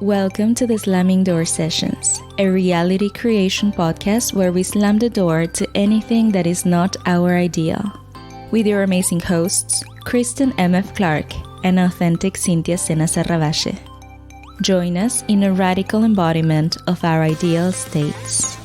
Welcome to the Slamming Door Sessions, a reality creation podcast where we slam the door to anything that is not our ideal. With your amazing hosts, Kristen M.F. Clark and authentic Cintia Serravalle. Join us in a radical embodiment of our ideal states.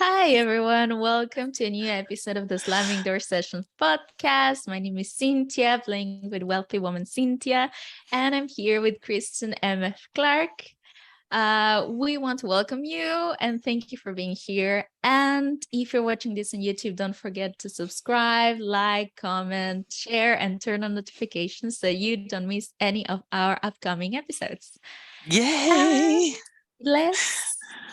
Hi everyone, welcome to a new episode of the Slamming Door Sessions podcast. My name is Cintia, playing with Wealthy Woman Cintia, and I'm here with Kristen M.F. Clark. We want to welcome you and thank you for being here. And if you're watching this on YouTube, don't forget to subscribe, like, comment, share, and turn on notifications so you don't miss any of our upcoming episodes. Yay!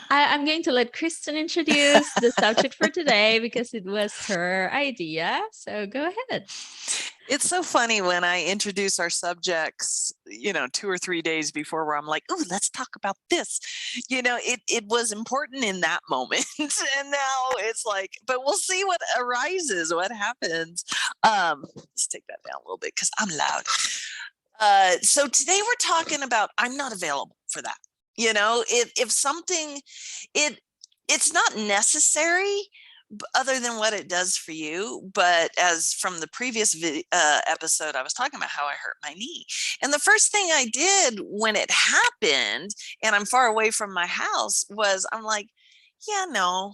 I'm going to let Kristen introduce the subject for today because it was her idea. So go ahead. It's so funny when I introduce our subjects, 2 or 3 days before, where I'm like, oh, let's talk about this. It was important in that moment. And now it's like, but we'll see what arises, what happens. Let's take that down a little bit because I'm loud. So today we're talking about, I'm not available for that. If something, it's not necessary other than what it does for you. But as from the previous episode, I was talking about how I hurt my knee. And the first thing I did when it happened, and I'm far away from my house, was I'm like, yeah, no,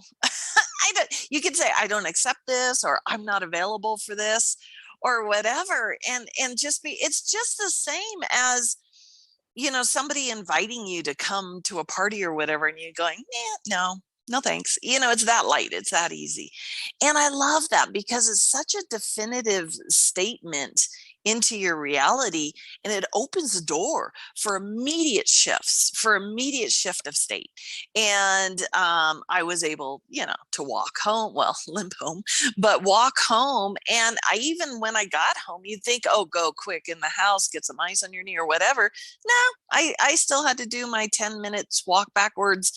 you could say, I don't accept this, or I'm not available for this, or whatever. And it's just the same as, somebody inviting you to come to a party or whatever, and you're going, no, thanks. It's that light. It's that easy. And I love that because it's such a definitive statement into your reality, and it opens the door for immediate shift of state. And I was able, to walk home, limp home, but walk home. And when I got home, you'd think, oh, go quick in the house, get some ice on your knee or whatever. No, I still had to do my 10 minutes walk backwards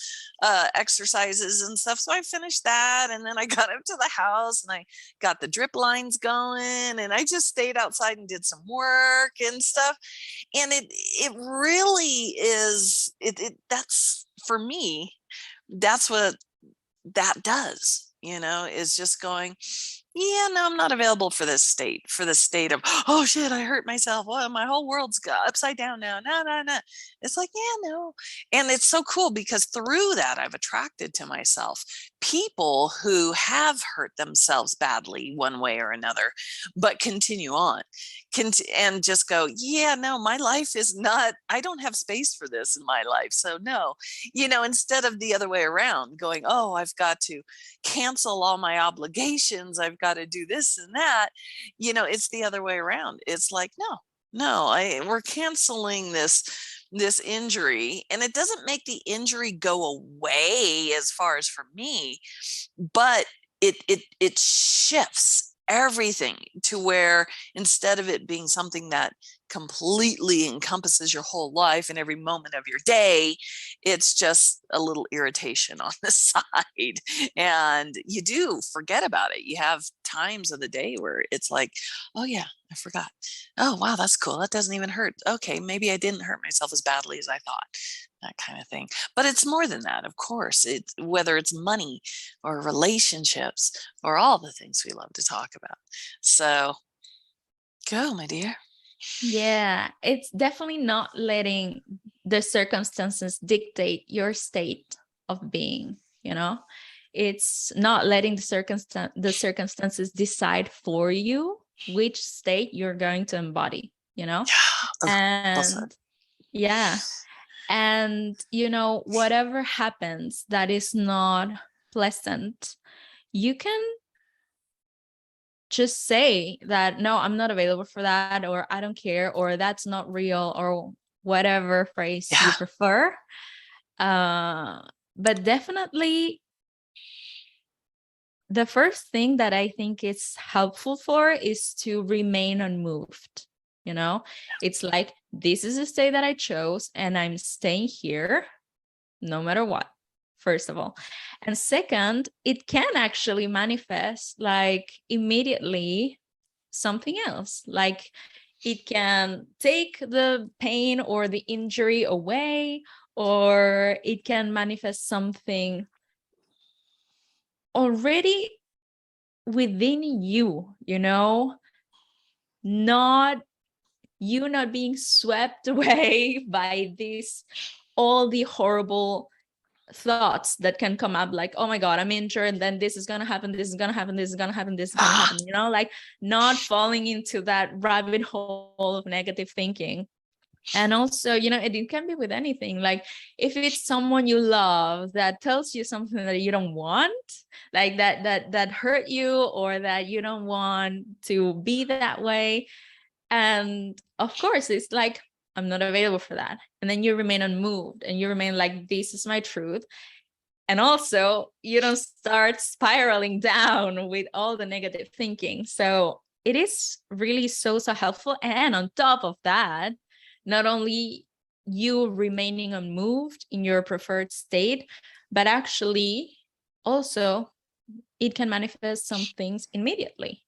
exercises and stuff. So I finished that, and then I got up to the house and I got the drip lines going, and I just stayed outside and did some work and stuff. And it really is, that's, for me, that's what that does, is just going, yeah, no, I'm not available for this state of, oh shit, I hurt myself. Well, my whole world's upside down now. No. It's like, yeah, no. And it's so cool because through that, I've attracted to myself people who have hurt themselves badly one way or another, but continue on and just go, yeah, no, my life is not, I don't have space for this in my life. So no, instead of the other way around going, oh, I've got to cancel all my obligations, I've got to do this and that, it's the other way around. It's like, no, we're canceling this injury, and it doesn't make the injury go away as far as for me, but it shifts everything to where instead of it being something that completely encompasses your whole life and every moment of your day, it's just a little irritation on the side, and you do forget about it. You have times of the day where it's like, oh yeah, I forgot. Oh wow, that's cool. That doesn't even hurt. Okay, maybe I didn't hurt myself as badly as I thought. That kind of thing. But it's more than that, of course. It's whether it's money or relationships or all the things we love to talk about. So go, my dear. Yeah, it's definitely not letting the circumstances dictate your state of being, It's not letting the circumstances decide for you which state you're going to embody, And yeah. And, whatever happens that is not pleasant, you can just say that, no, I'm not available for that, or I don't care, or that's not real, or whatever phrase you prefer. But definitely the first thing that I think is helpful for is to remain unmoved. It's like, this is the state that I chose and I'm staying here no matter what, first of all. And second, it can actually manifest like immediately something else. Like it can take the pain or the injury away, or it can manifest something already within you, not being swept away by this, all the horrible thoughts that can come up, like, oh my God, I'm injured, and then this is going to happen, this is going to happen, this is going to happen, this is going to happen, like not falling into that rabbit hole of negative thinking. And also, it can be with anything. Like if it's someone you love that tells you something that you don't want, like that hurt you, or that you don't want to be that way. And of course, it's like, I'm not available for that. And then you remain unmoved and you remain like, this is my truth. And also you don't start spiraling down with all the negative thinking. So it is really so helpful. And on top of that, not only you remaining unmoved in your preferred state, but actually also it can manifest some things immediately.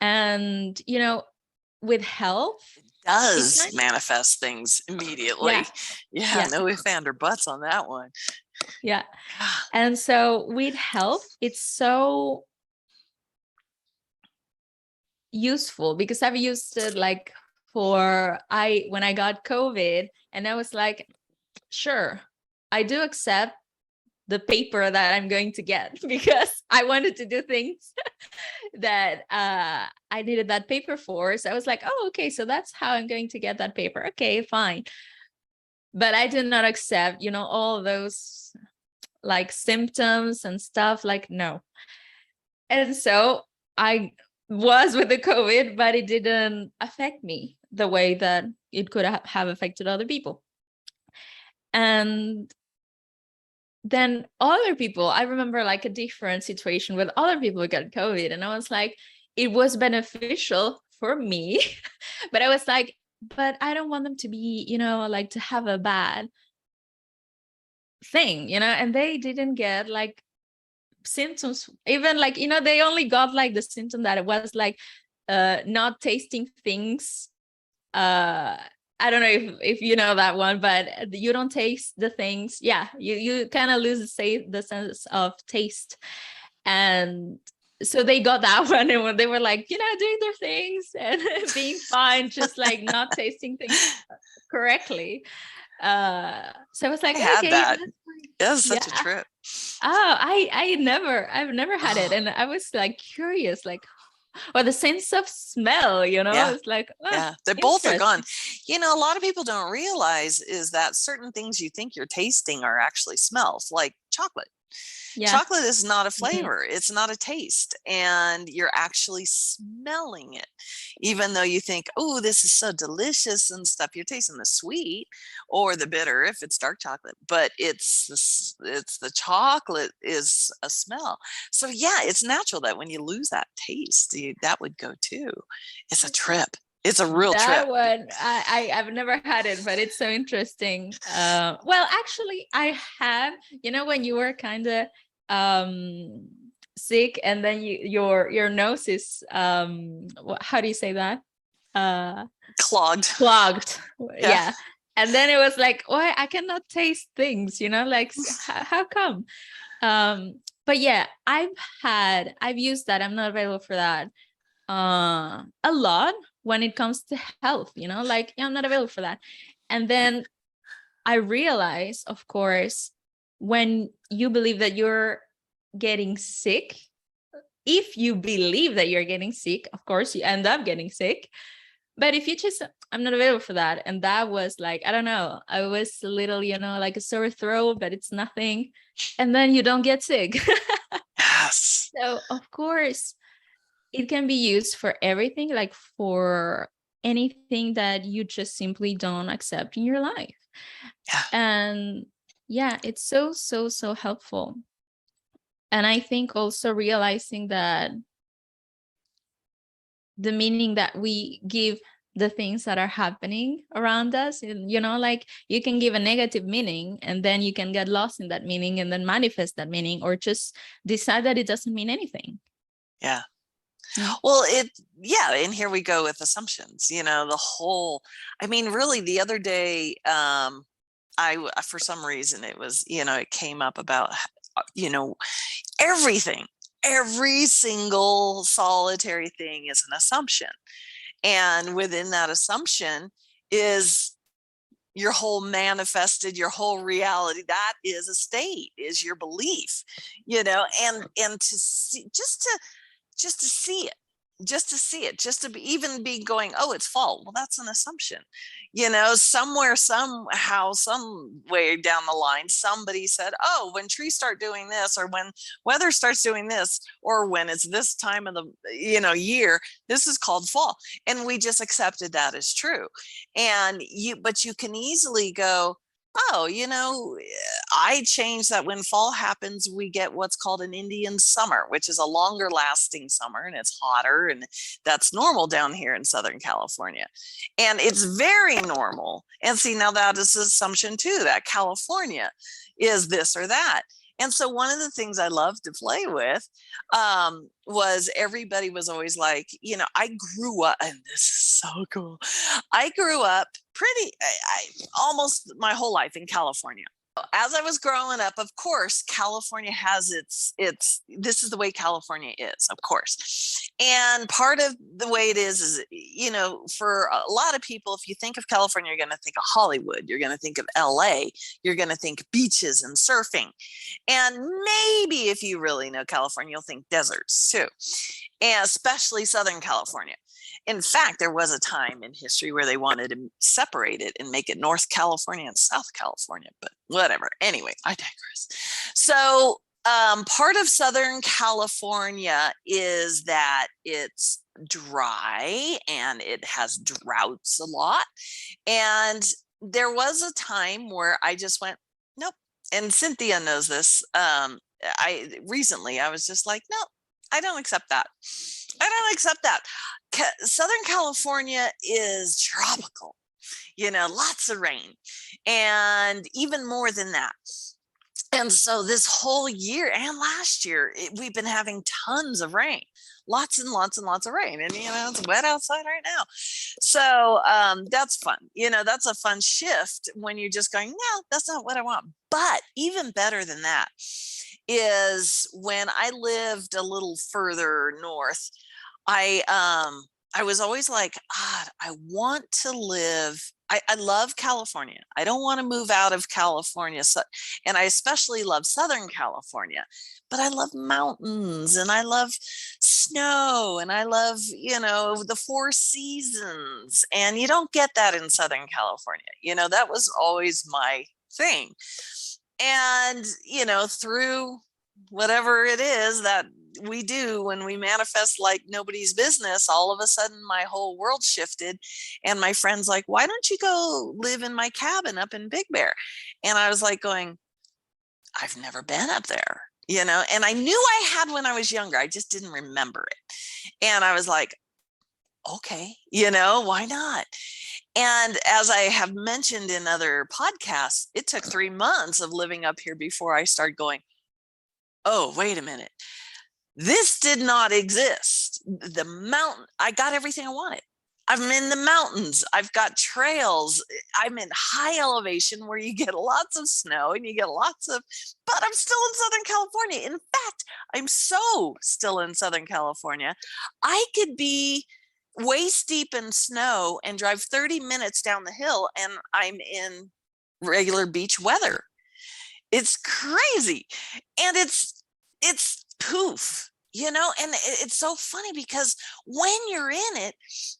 And, with health, does manifest things immediately. Yeah, no ifs, ands, or buts on that one. Yeah. And so with health, it's so useful because I've used it like when I got COVID, and I was like, sure, I do accept the paper that I'm going to get because I wanted to do things that I needed that paper for. So I was like, oh, okay, so that's how I'm going to get that paper. Okay, fine. But I did not accept, all those like symptoms and stuff, like, no. And so I was with the COVID, but it didn't affect me the way that it could have affected other people. And then other people, I remember like a different situation with other people who got COVID, and I was like, it was beneficial for me, but I was like, but I don't want them to be, like to have a bad thing, and they didn't get like symptoms, even like, they only got like the symptom that it was like not tasting things. I don't know if you know that one, but you don't taste the things. Yeah, you kind of lose the sense of taste. And so they got that one, and when they were like, doing their things and being fine, just like not tasting things correctly. So I was like, I had okay, that. It was such a trip. Oh, I've never had it, and I was like curious, like, or the sense of smell, it's like, they both are gone. A lot of people don't realize is that certain things you think you're tasting are actually smells, like chocolate. Chocolate is not a flavor. It's not a taste. And you're actually smelling it. Even though you think, oh, this is so delicious and stuff, you're tasting the sweet or the bitter if it's dark chocolate. But it's the chocolate is a smell. So yeah, it's natural that when you lose that taste, that would go too. It's a trip. It's a real trip. That one, I've never had it, but it's so interesting. Well, actually, I have. When you were kind of sick, and then your nose is how do you say that? Clogged. Yeah. And then it was like, oh, I cannot taste things. Like how come? But yeah, I've used that. I'm not available for that a lot when it comes to health, like, I'm not available for that. And then I realize, of course, when you believe that you're getting sick, if you believe that you're getting sick, of course you end up getting sick. But if you just, I'm not available for that, and that was like, I don't know, I was a little, like a sore throat, but it's nothing, and then you don't get sick. Yes. So of course it can be used for everything, like for anything that you just simply don't accept in your life. Yeah. And yeah, it's so helpful. And I think also realizing that the meaning that we give the things that are happening around us, like you can give a negative meaning, and then you can get lost in that meaning and then manifest that meaning, or just decide that it doesn't mean anything. Yeah. Well, and here we go with assumptions, really the other day, for some reason it was, it came up about, everything, every single solitary thing is an assumption. And within that assumption is your whole manifested, your whole reality. That is a state, is your belief, and to see, just to see it, just to even be going, oh, it's fall. Well, that's an assumption. Somewhere, somehow, some way down the line, somebody said, oh, when trees start doing this, or when weather starts doing this, or when it's this time of the, year, this is called fall. And we just accepted that as true. But you can easily go, oh, I changed that. When fall happens, we get what's called an Indian summer, which is a longer lasting summer, and it's hotter, and that's normal down here in Southern California. And it's very normal. And see, now that is an assumption too, that California is this or that. And so one of the things I love to play with was, everybody was always like, I grew up, and this is so cool. I grew up almost my whole life in California. As I was growing up, of course, California has this is the way California is, of course. And part of the way it is, for a lot of people, if you think of California, you're going to think of Hollywood, you're going to think of LA, you're going to think beaches and surfing. And maybe if you really know California, you'll think deserts too, and especially Southern California. In fact, there was a time in history where they wanted to separate it and make it North California and South California, but whatever. Anyway, I digress. So part of Southern California is that it's dry and it has droughts a lot. And there was a time where I just went, nope. And Cynthia knows this. Recently I was just like, nope, I don't accept that. I don't accept that. Southern California is tropical, lots of rain, and even more than that. And so this whole year and last year, we've been having tons of rain, lots and lots and lots of rain. And, it's wet outside right now. So that's fun. That's a fun shift when you're just going, no, that's not what I want. But even better than that is when I lived a little further north, I was always like, God, I want to live. I love California. I don't want to move out of California. So, and I especially love Southern California, but I love mountains, and I love snow, and I love, the 4 seasons. And you don't get that in Southern California. That was always my thing. And, through whatever it is that we do when we manifest like nobody's business, all of a sudden my whole world shifted. And my friend's like, why don't you go live in my cabin up in Big Bear? And I was like going, I've never been up there, and I knew I had when I was younger. I just didn't remember it. And I was like, okay, why not? And as I have mentioned in other podcasts, it took 3 months of living up here before I started going, oh, wait a minute. This did not exist. The mountain, I got everything I wanted. I'm in the mountains. I've got trails. I'm in high elevation where you get lots of snow and you get but I'm still in Southern California. In fact, I'm so still in Southern California. I could be waist deep in snow and drive 30 minutes down the hill and I'm in regular beach weather. It's crazy. And it's poof, and it's so funny because when you're in it,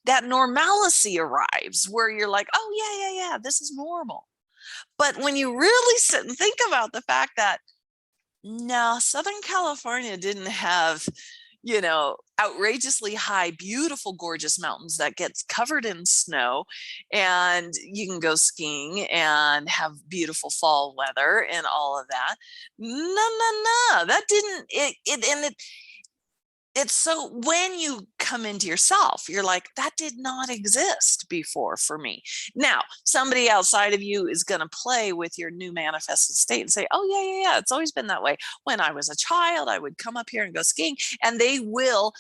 that normalcy arrives where you're like, oh yeah, this is normal. But when you really sit and think about the fact that no, Southern California didn't have, outrageously high, beautiful, gorgeous mountains that gets covered in snow, and you can go skiing and have beautiful fall weather and all of that. No, that didn't it's so when you come into yourself, you're like, that did not exist before for me. Now, somebody outside of you is going to play with your new manifested state and say, oh, yeah, it's always been that way. When I was a child, I would come up here and go skiing, and they will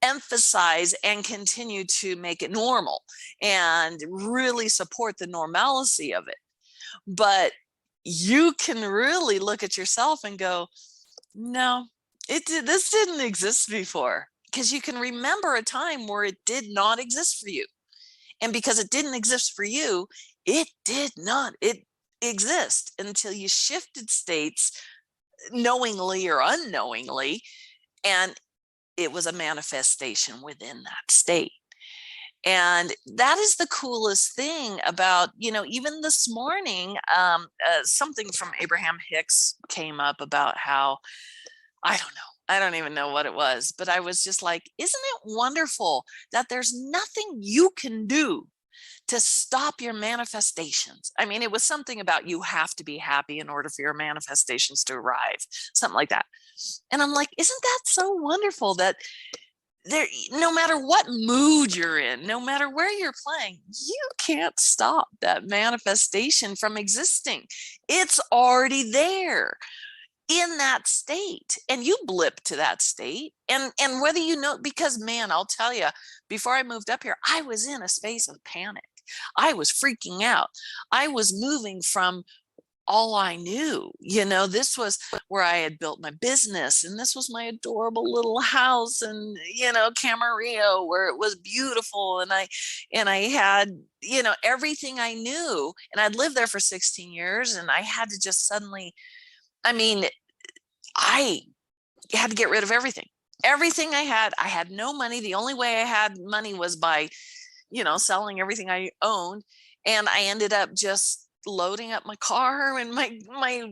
emphasize and continue to make it normal and really support the normalcy of it. But you can really look at yourself and go, no, this didn't exist before, because you can remember a time where it did not exist for you. And because it didn't exist for you, it did not exist until you shifted states, knowingly or unknowingly, and it was a manifestation within that state. And that is the coolest thing about, even this morning, something from Abraham Hicks came up about how, I don't know, I don't even know what it was, but I was just like, isn't it wonderful that there's nothing you can do to stop your manifestations? I mean, it was something about you have to be happy in order for your manifestations to arrive, something like that. And I'm like, isn't that so wonderful that there, no matter what mood you're in, no matter where you're playing, you can't stop that manifestation from existing. It's already there in that state, and you blip to that state. And whether because, man, I'll tell you, before I moved up here, I was in a space of panic. I was freaking out. I was moving from all I knew. This was where I had built my business, and this was my adorable little house, and Camarillo, where it was beautiful, and I had everything I knew, and I'd lived there for 16 years, and I had to just suddenly, I had to get rid of everything I had no money. The only way I had money was by selling everything I owned, and I ended up just loading up my car and my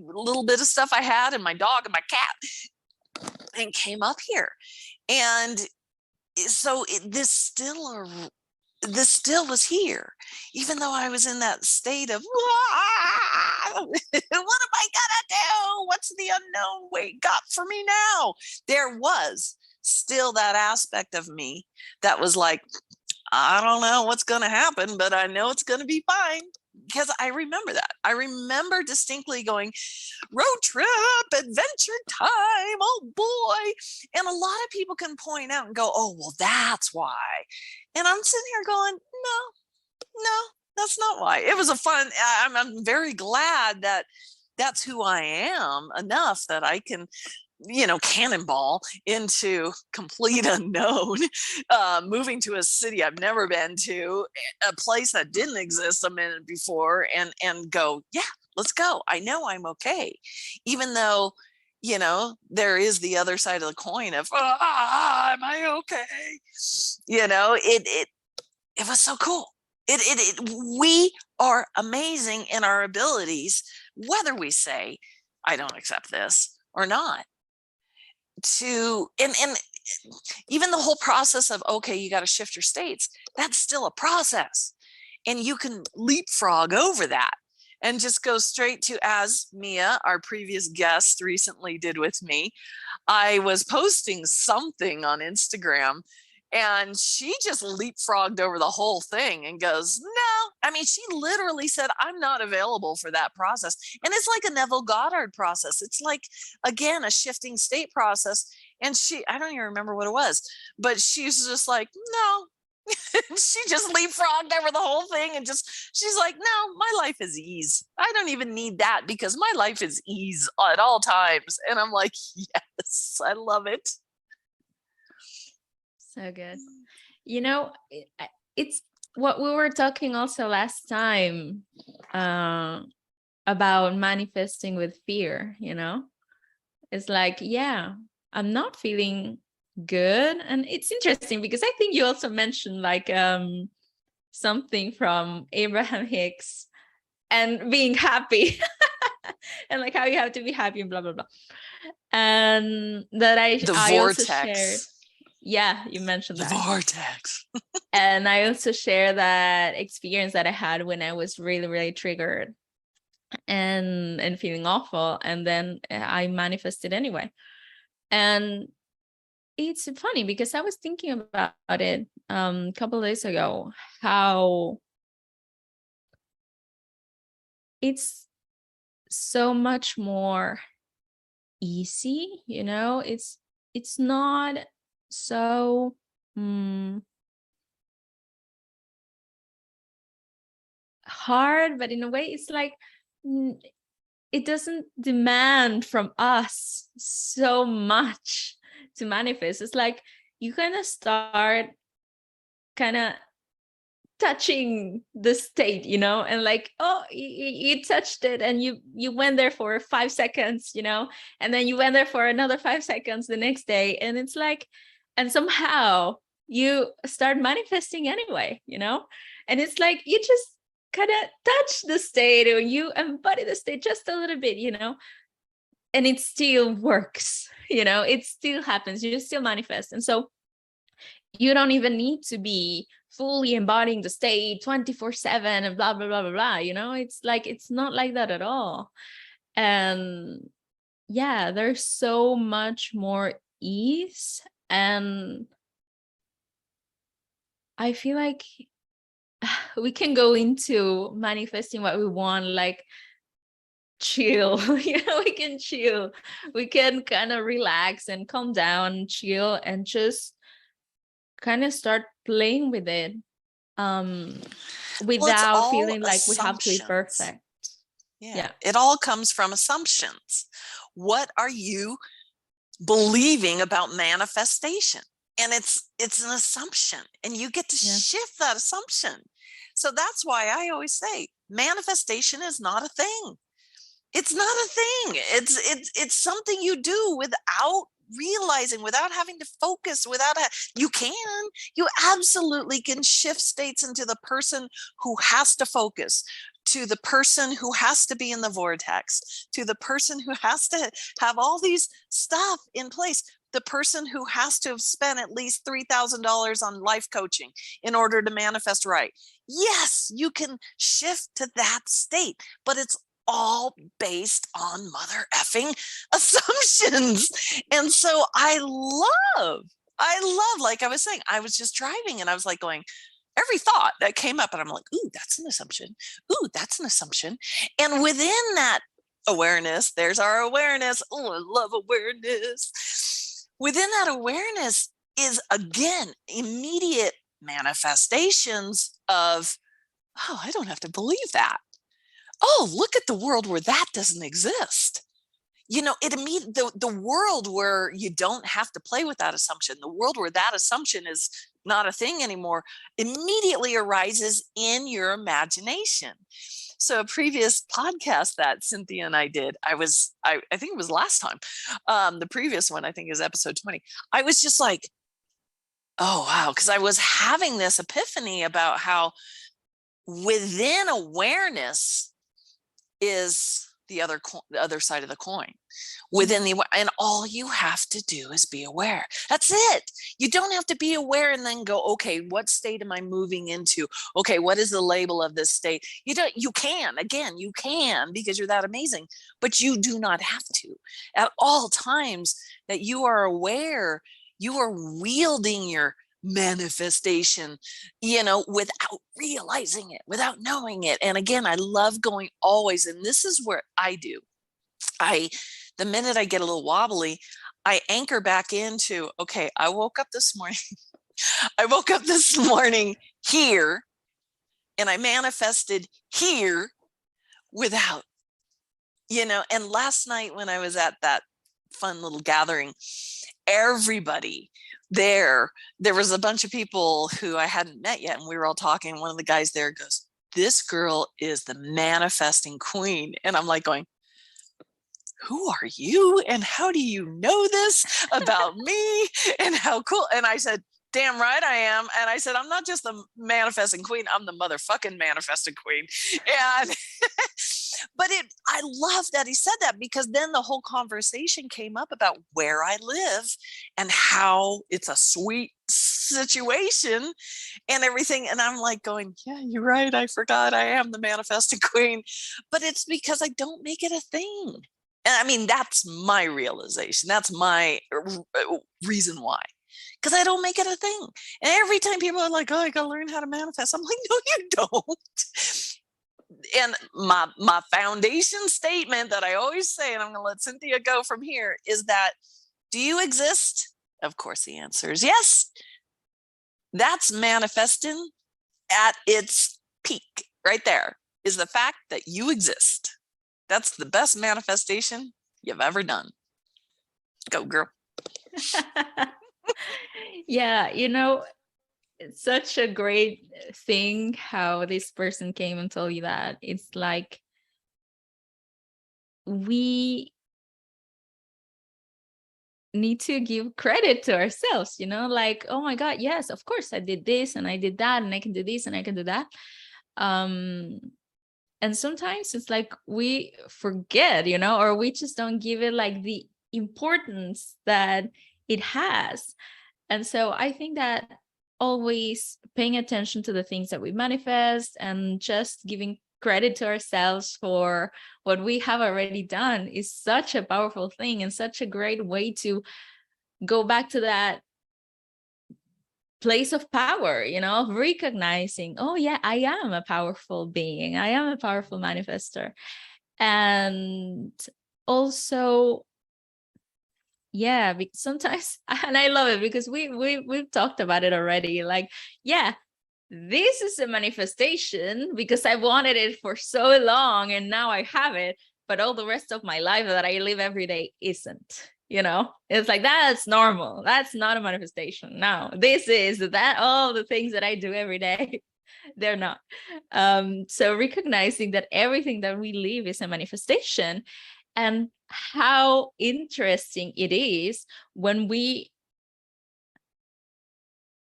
little bit of stuff I had, and my dog and my cat, and came up here. And so this still was here, even though I was in that state of, what am I gonna do? What's the unknown wait got for me now? There was still that aspect of me that was like, I don't know what's going to happen, but I know it's going to be fine. Because I remember that. I remember distinctly going, road trip, adventure time, oh boy. And a lot of people can point out and go, oh, well, that's why. And I'm sitting here going, no, that's not why. It was a fun, I'm very glad that that's who I am enough that I can cannonball into complete unknown, moving to a city I've never been to, a place that didn't exist a minute before, and go, yeah, let's go. I know I'm okay. Even though, there is the other side of the coin of, am I okay? It was so cool. We are amazing in our abilities, whether we say, I don't accept this or not. And even the whole process of, okay, you got to shift your states, that's still a process, and you can leapfrog over that and just go straight to, as Mia, our previous guest, recently did with me. I was posting something on Instagram, and she just leapfrogged over the whole thing and goes, no. She literally said, I'm not available for that process. And it's like a Neville Goddard process. It's like, again, a shifting state process. And I don't even remember what it was, but she's just like, no. She just leapfrogged over the whole thing, and she's like, no, my life is ease. I don't even need that, because my life is ease at all times. And I'm like, yes, I love it. So good. It's what we were talking also last time about manifesting with fear. It's like, yeah, I'm not feeling good. And it's interesting because I think you also mentioned like something from Abraham Hicks and being happy and like how you have to be happy and blah blah blah. And that I also shared. Yeah, you mentioned the that. Vortex. And I also share that experience that I had when I was really, really triggered and feeling awful. And then I manifested anyway. And it's funny because I was thinking about it a couple of days ago, how it's so much more easy, it's not so Mm, hard, but in a way, it's like it doesn't demand from us so much to manifest. It's like you kind of start kind of touching the state, and like, oh, you touched it, and you went there for 5 seconds, and then you went there for another 5 seconds the next day, and it's like, and somehow you start manifesting anyway, and it's like you just kind of touch the state, or you embody the state just a little bit, and it still works, it still happens, you still manifest. And so you don't even need to be fully embodying the state 24/7 and blah blah blah blah blah, it's like, it's not like that at all. And yeah, there's so much more ease, and I feel like we can go into manifesting what we want, like chill. We can chill, we can kind of relax and calm down, chill, and just kind of start playing with it, without feeling like we have to be perfect. Yeah, it all comes from assumptions. What are you believing about manifestation? And it's an assumption, and you get to shift that assumption. So that's why I always say manifestation is not a thing. It's not a thing. It's something you do without realizing, without having to focus, you absolutely can shift states into the person who has to focus, to the person who has to be in the vortex, to the person who has to have all these stuff in place, the person who has to have spent at least $3,000 on life coaching in order to manifest right. Yes, you can shift to that state, but it's all based on mother effing assumptions. And so I love, like I was saying, I was just driving and I was like going, every thought that came up, and I'm like, ooh, that's an assumption. Ooh, that's an assumption. And within that awareness, there's our awareness. Oh, I love awareness. Within that awareness is, again, immediate manifestations of, oh, I don't have to believe that. Oh, look at the world where that doesn't exist. The world where you don't have to play with that assumption, the world where that assumption is not a thing anymore, immediately arises in your imagination. So a previous podcast that Cynthia and I did, I think it was last time, the previous one, I think, is episode 20. I was just like, oh, wow, because I was having this epiphany about how within awareness is the other side of the coin. And all you have to do is be aware. That's it. You don't have to be aware and then go, okay, what state am I moving into? Okay, what is the label of this state? You can because you're that amazing, but you do not have to. At all times that you are aware, you are wielding your manifestation, without realizing it, without knowing it. And again, I love going always, and this is where I do. The minute I get a little wobbly, I anchor back into, okay, I woke up this morning. I woke up this morning here, and I manifested here without, and last night when I was at that fun little gathering, everybody there was a bunch of people who I hadn't met yet, and we were all talking. One of the guys there goes, this girl is the manifesting queen. And I'm like going, who are you? And how do you know this about me? And how cool. And I said, damn right I am. And I said, I'm not just the manifesting queen, I'm the motherfucking manifesting queen. And but I love that he said that, because then the whole conversation came up about where I live and how it's a sweet situation and everything. And I'm like going, yeah, you're right. I forgot I am the manifesting queen. But it's because I don't make it a thing. And I mean, that's my realization. That's my reason why. Because I don't make it a thing. And every time people are like, oh, I got to learn how to manifest, I'm like, no, you don't. And my foundation statement that I always say, and I'm going to let Cynthia go from here, is that, do you exist? Of course, the answer is yes. That's manifesting at its peak. Right there is the fact that you exist. That's the best manifestation you've ever done. Go, girl. Yeah, it's such a great thing how this person came and told you that. It's like we need to give credit to ourselves, like, oh my God, yes, of course I did this and I did that, and I can do this and I can do that. And sometimes it's like we forget, or we just don't give it like the importance that it has. And so I think that always paying attention to the things that we manifest and just giving credit to ourselves for what we have already done is such a powerful thing and such a great way to go back to that place of power, of recognizing, oh yeah, I am a powerful being. I am a powerful manifester. And also, yeah, sometimes, and I love it because we've talked about it already. Like, yeah, this is a manifestation because I wanted it for so long and now I have it, but all the rest of my life that I live every day isn't. It's like, that's normal. That's not a manifestation. No, this is that all the things that I do every day, they're not. So recognizing that everything that we live is a manifestation, and how interesting it is when we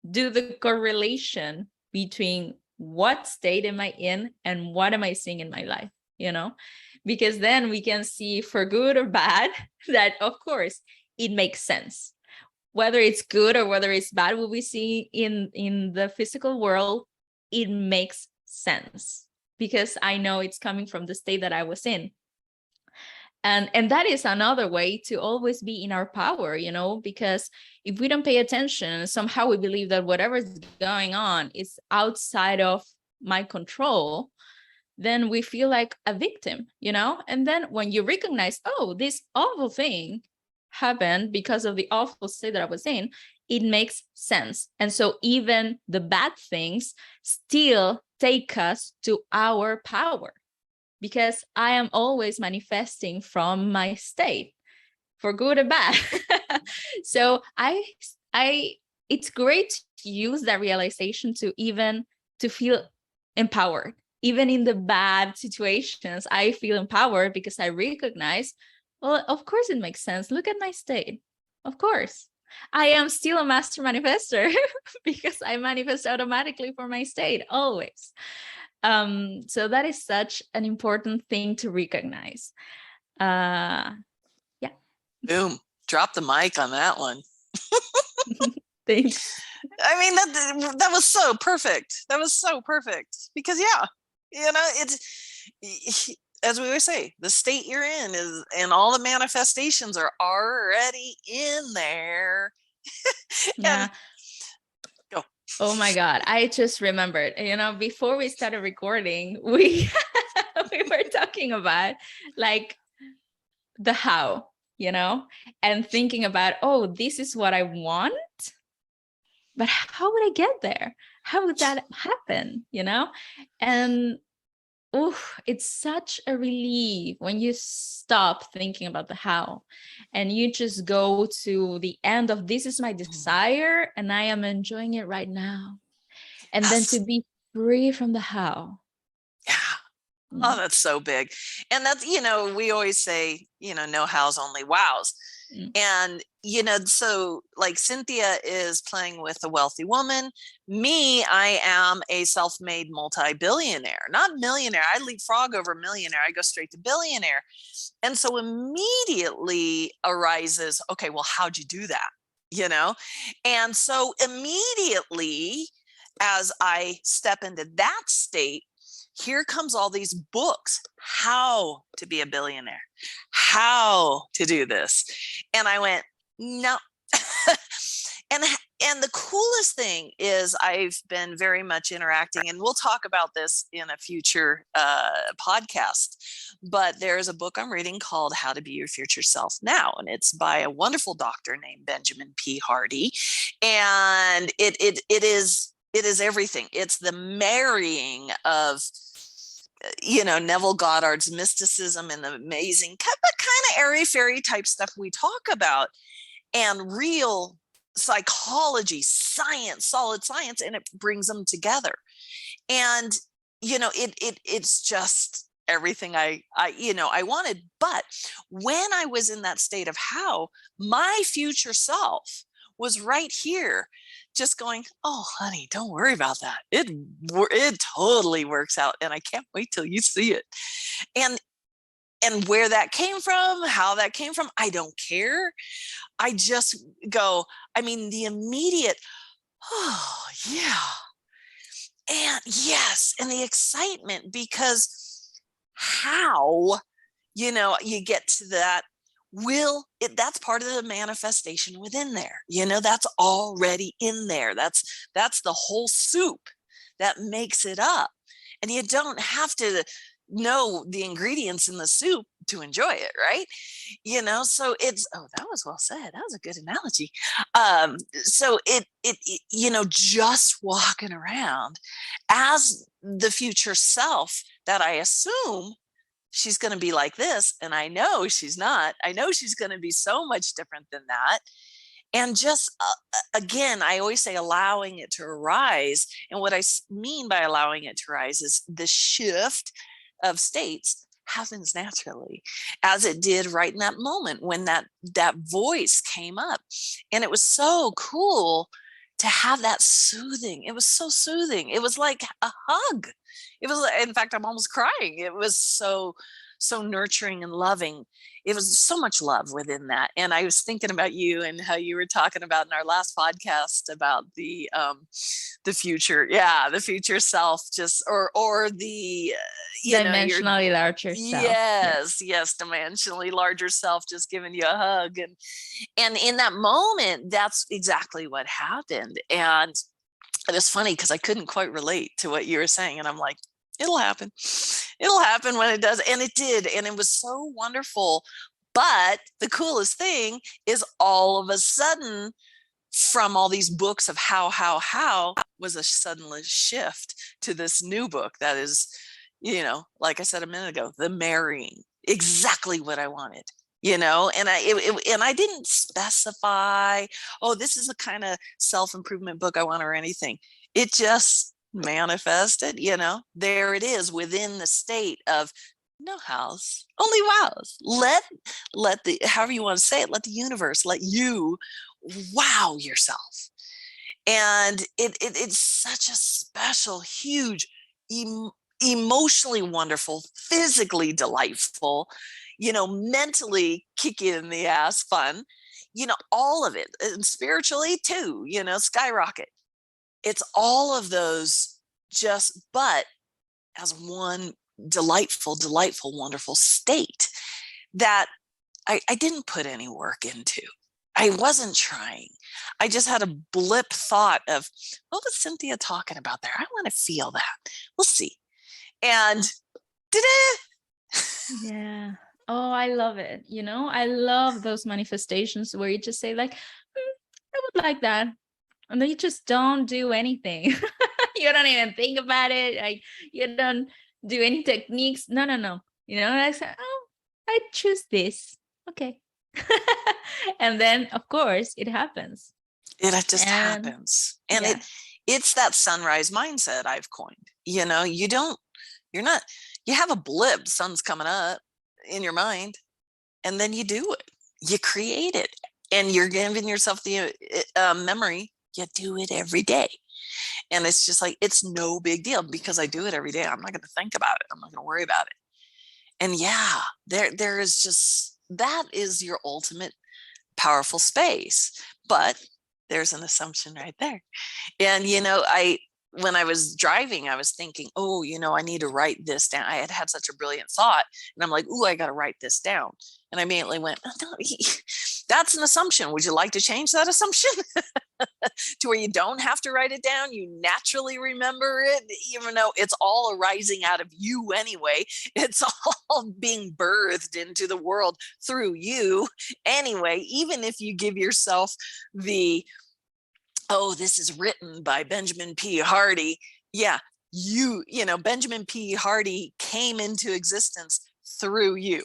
do the correlation between what state am I in and what am I seeing in my life, because then we can see, for good or bad, that of course it makes sense. Whether it's good or whether it's bad, what we see in the physical world, it makes sense because I know it's coming from the state that I was in. And that is another way to always be in our power, because if we don't pay attention, somehow we believe that whatever is going on is outside of my control, then we feel like a victim, and then when you recognize, oh, this awful thing happened because of the awful state that I was in, it makes sense. And so even the bad things still take us to our power, because I am always manifesting from my state, for good or bad. So it's great to use that realization to feel empowered. Even in the bad situations, I feel empowered because I recognize, well, of course it makes sense. Look at my state. Of course. I am still a master manifester because I manifest automatically for my state, always. So that is such an important thing to recognize. Yeah. Boom. Drop the mic on that one. Thanks. I mean, that was so perfect. That was so perfect because, yeah, it's, as we always say, the state you're in is, and all the manifestations are already in there. Yeah. Go. Oh my God. I just remembered, before we started recording, we were talking about like the how, and thinking about, oh, this is what I want, but how would I get there? How would that happen? And it's such a relief when you stop thinking about the how and you just go to the end of, this is my desire and I am enjoying it right now. And then to be free from the how. Yeah. Oh, that's so big. And that's, we always say, no hows, only wows. And, so like Cynthia is playing with a wealthy woman. Me, I am a self-made multi-billionaire, not millionaire. I leapfrog over millionaire. I go straight to billionaire. And so immediately arises, okay, well, how'd you do that? And so immediately as I step into that state, here comes all these books, how to be a billionaire, how to do this. And I went, no. And the coolest thing is I've been very much interacting, and we'll talk about this in a future podcast, but there's a book I'm reading called How to Be Your Future Self Now, and it's by a wonderful doctor named Benjamin P. Hardy. And it is everything. It's the marrying of Neville Goddard's mysticism and the amazing kind of airy-fairy type stuff we talk about, and real psychology, science, solid science, and it brings them together. And it's just everything I wanted. But when I was in that state of how, my future self was right here, just going, oh honey, don't worry about that, it totally works out, and I can't wait till you see it. And where that came from, how that came from, I don't care. I just go, the immediate, oh yeah, and yes, and the excitement, because how, you get to that that's part of the manifestation within there. That's already in there. That's the whole soup that makes it up. And you don't have to know the ingredients in the soup to enjoy it, right? So it's, oh, that was well said, that was a good analogy. So it just walking around as the future self that I assume she's going to be like this, and I know she's not. I know she's going to be so much different than that. And just again, I always say allowing it to arise, and what I mean by allowing it to arise is the shift of states happens naturally, as it did right in that moment when that voice came up. And it was so cool to have that soothing. It was so soothing. It was like a hug. It was, in fact, I'm almost crying. It was so nurturing and loving. It was so much love within that. And I was thinking about you and how you were talking about in our last podcast about the future. Yeah, the future self, just or the dimensionally larger self. Yes, dimensionally larger self just giving you a hug. And in that moment, that's exactly what happened. And it was funny because I couldn't quite relate to what you were saying. And I'm like, it'll happen. It'll happen when it does. And it did. And it was so wonderful. But the coolest thing is, all of a sudden, from all these books of how was a sudden shift to this new book that is, like I said a minute ago, the marrying, exactly what I wanted. And I didn't specify, oh, this is the kind of self-improvement book I want or anything. It just manifested, there it is within the state of no house, only wows. Let the, however you want to say it, let the universe, let you wow yourself. And it's such a special, huge, emotionally wonderful, physically delightful, mentally kick you in the ass fun, all of it, and spiritually too, skyrocket. It's all of those, but as one delightful, wonderful state that I didn't put any work into. I wasn't trying. I just had a blip thought of, what was Cynthia talking about there? I want to feel that. We'll see. And did it? Yeah. Oh, I love it. I love those manifestations where you just say like, I would like that. And then you just don't do anything. You don't even think about it. Like, you don't do any techniques. No. I say, oh, I choose this. Okay. And then of course it happens. It just happens. And yeah, it's that sunrise mindset I've coined. You have a blip, sun's coming up in your mind, and then you do it. You create it, and you're giving yourself the memory. You do it every day. And it's just like, it's no big deal because I do it every day. I'm not going to think about it. I'm not going to worry about it. And yeah, there is just, that is your ultimate powerful space. But there's an assumption right there. And, when I was driving, I was thinking, oh, I need to write this down. I had such a brilliant thought, and I'm like, oh, I got to write this down. And I immediately went, oh, no, that's an assumption. Would you like to change that assumption to where you don't have to write it down? You naturally remember it, even though it's all arising out of you anyway. It's all being birthed into the world through you anyway, even if you give yourself the, oh, this is written by Benjamin P. Hardy. Yeah, Benjamin P. Hardy came into existence through you.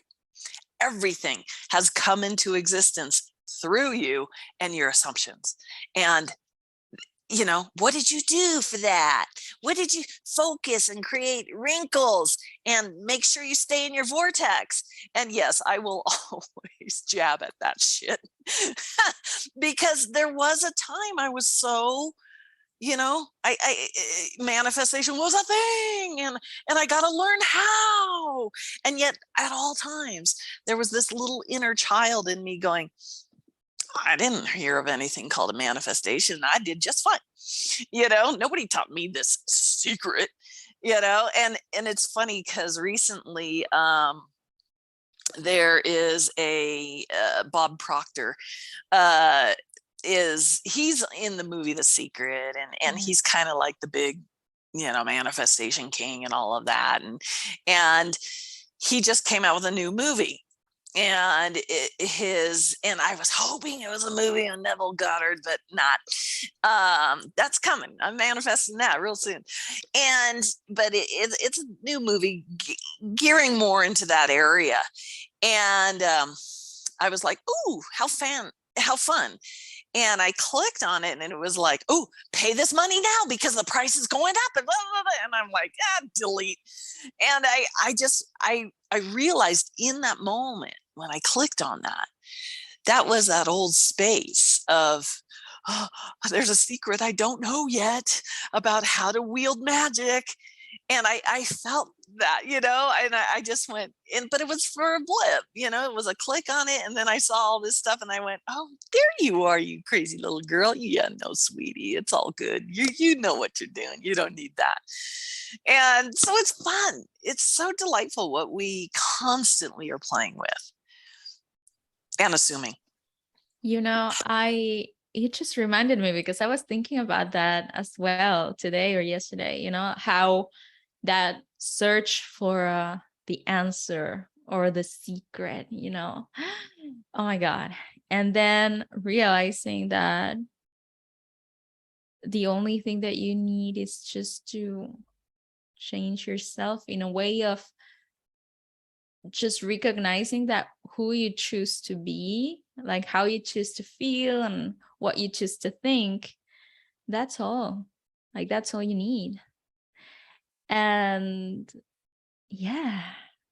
Everything has come into existence through you and your assumptions. And, what did you do for that? What did you focus and create wrinkles and make sure you stay in your vortex? And yes, I will always jab at that shit because there was a time I was so, I manifestation was a thing, and I got to learn how. And yet at all times there was this little inner child in me going, I didn't hear of anything called a manifestation. I did just fine. Nobody taught me this secret, and it's funny because recently there is a Bob Proctor he's in the movie The Secret, and he's kind of like the big manifestation king and all of that, and he just came out with a new movie. And and I was hoping it was a movie on Neville Goddard, but not. That's coming. I'm manifesting that real soon. But it's a new movie gearing more into that area. And I was like, ooh, how fun. And I clicked on it, and it was like, oh, pay this money now because the price is going up, and blah, blah, blah. And I'm like, delete. And I realized in that moment when I clicked on that was that old space of, oh, there's a secret I don't know yet about how to wield magic. And I felt that, and I just went in, but it was for a blip, it was a click on it. And then I saw all this stuff, and I went, oh, there you are, you crazy little girl. Yeah, no, sweetie, it's all good. You know what you're doing. You don't need that. And so it's fun. It's so delightful what we constantly are playing with and assuming. It just reminded me, because I was thinking about that as well today or yesterday, how that search for the answer or the secret, oh my God. And then realizing that the only thing that you need is just to change yourself in a way of just recognizing that who you choose to be, like how you choose to feel and what you choose to think, that's all. Like, that's all you need. And yeah,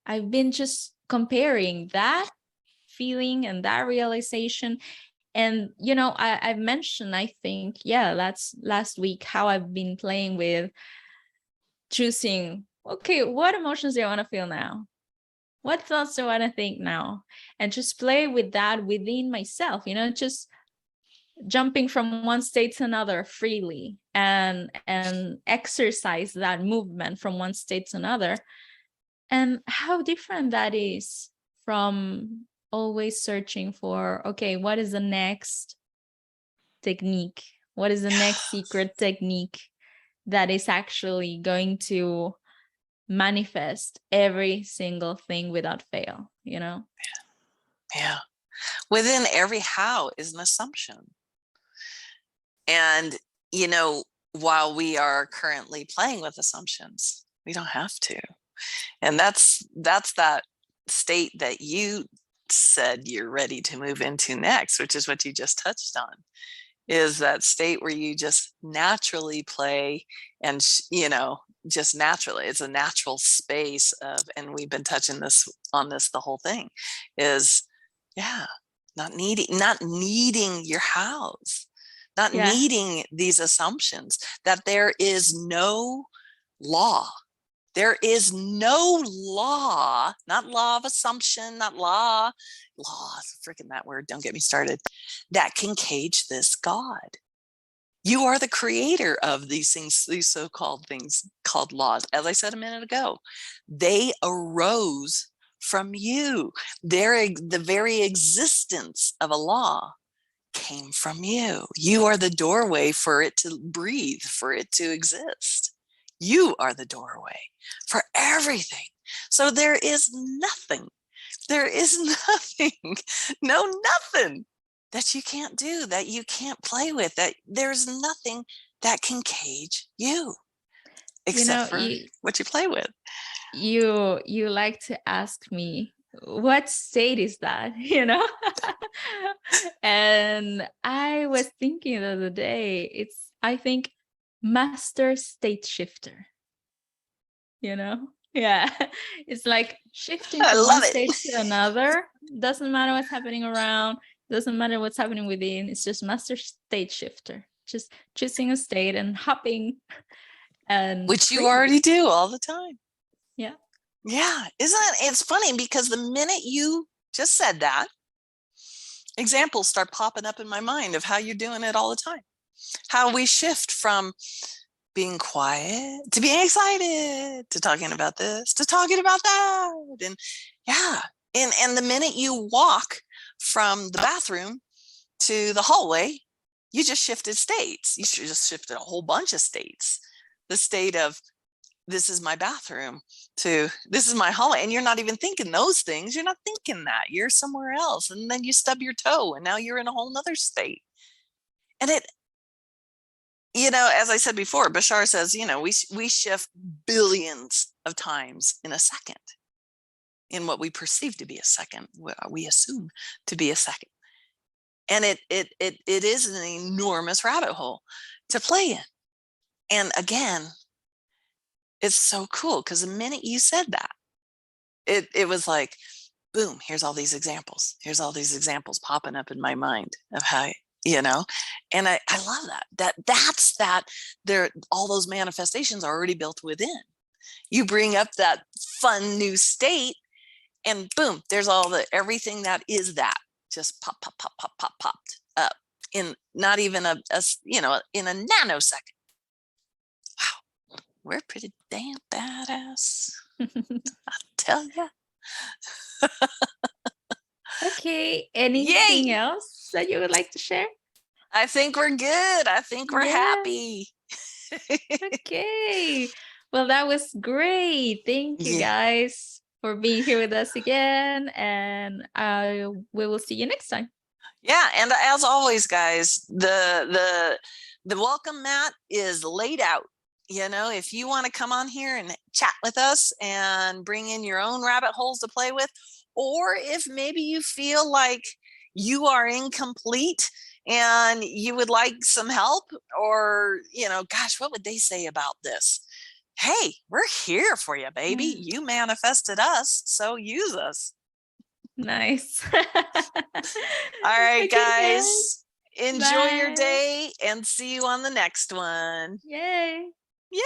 I've been just comparing that feeling and that realization. And, I've mentioned, I think, last week, how I've been playing with choosing, okay, what emotions do I want to feel now? What thoughts do I want to think now? And just play with that within myself, just jumping from one state to another freely, and exercise that movement from one state to another. And how different that is from always searching for, okay, what is the next technique? What is the next secret technique that is actually going to manifest every single thing without fail, Yeah. Within every how is an assumption. And, while we are currently playing with assumptions, we don't have to. And that's that state that you said you're ready to move into next, which is what you just touched on, is that state where you just naturally play and, just naturally, it's a natural space of, and we've been touching on this the whole thing, is, not needing your house, not needing these assumptions, that there is no law. There is no law, not law of assumption, not law, freaking that word, don't get me started, that can cage this God. You are the creator of these things, these so-called things called laws. As I said a minute ago, they arose from you. The very existence of a law came from you. You are the doorway for it to breathe, for it to exist. You are the doorway for everything. So there is nothing, nothing that you can't do, that you can't play with, that there's nothing that can cage you except for what you play with. You like to ask me, what state is that? And I was thinking the other day, it's, I think, master state shifter. Yeah. It's like shifting from one state to another. Doesn't matter what's happening around, doesn't matter what's happening within. It's just master state shifter, just choosing a state and hopping, and which you already do all the time. Yeah. It's funny, because the minute you just said that, examples start popping up in my mind of how you're doing it all the time. How we shift from being quiet to being excited, to talking about this, to talking about that. And the minute you walk from the bathroom to the hallway, you just shifted states. You just shifted a whole bunch of states. The state of, this is my bathroom, to this is my hallway. And you're not even thinking those things. You're not thinking that. You're somewhere else. And then you stub your toe and now you're in a whole nother state. And it, as I said before, Bashar says, we shift billions of times in a second, in what we perceive to be a second, we assume to be a second. And it is an enormous rabbit hole to play in. And again, it's so cool, because the minute you said that, it was like, boom, here's all these examples. Here's all these examples popping up in my mind of how, and I love that's there, all those manifestations are already built within. You bring up that fun new state, and boom, there's everything that is that just popped up in not even in a nanosecond. Wow, we're pretty damn badass. I tell ya. Okay, anything else that you would like to share? I think we're good. I think we're happy. Okay. Well, that was great. Thank you guys for being here with us again. And we will see you next time. Yeah. And as always, guys, the welcome mat is laid out. If you want to come on here and chat with us and bring in your own rabbit holes to play with, or if maybe you feel like you are incomplete and you would like some help, or, gosh, what would they say about this? Hey, we're here for you, baby. You manifested us, so use us. Nice. All right, guys. Enjoy your day and see you on the next one. Yay. Yay.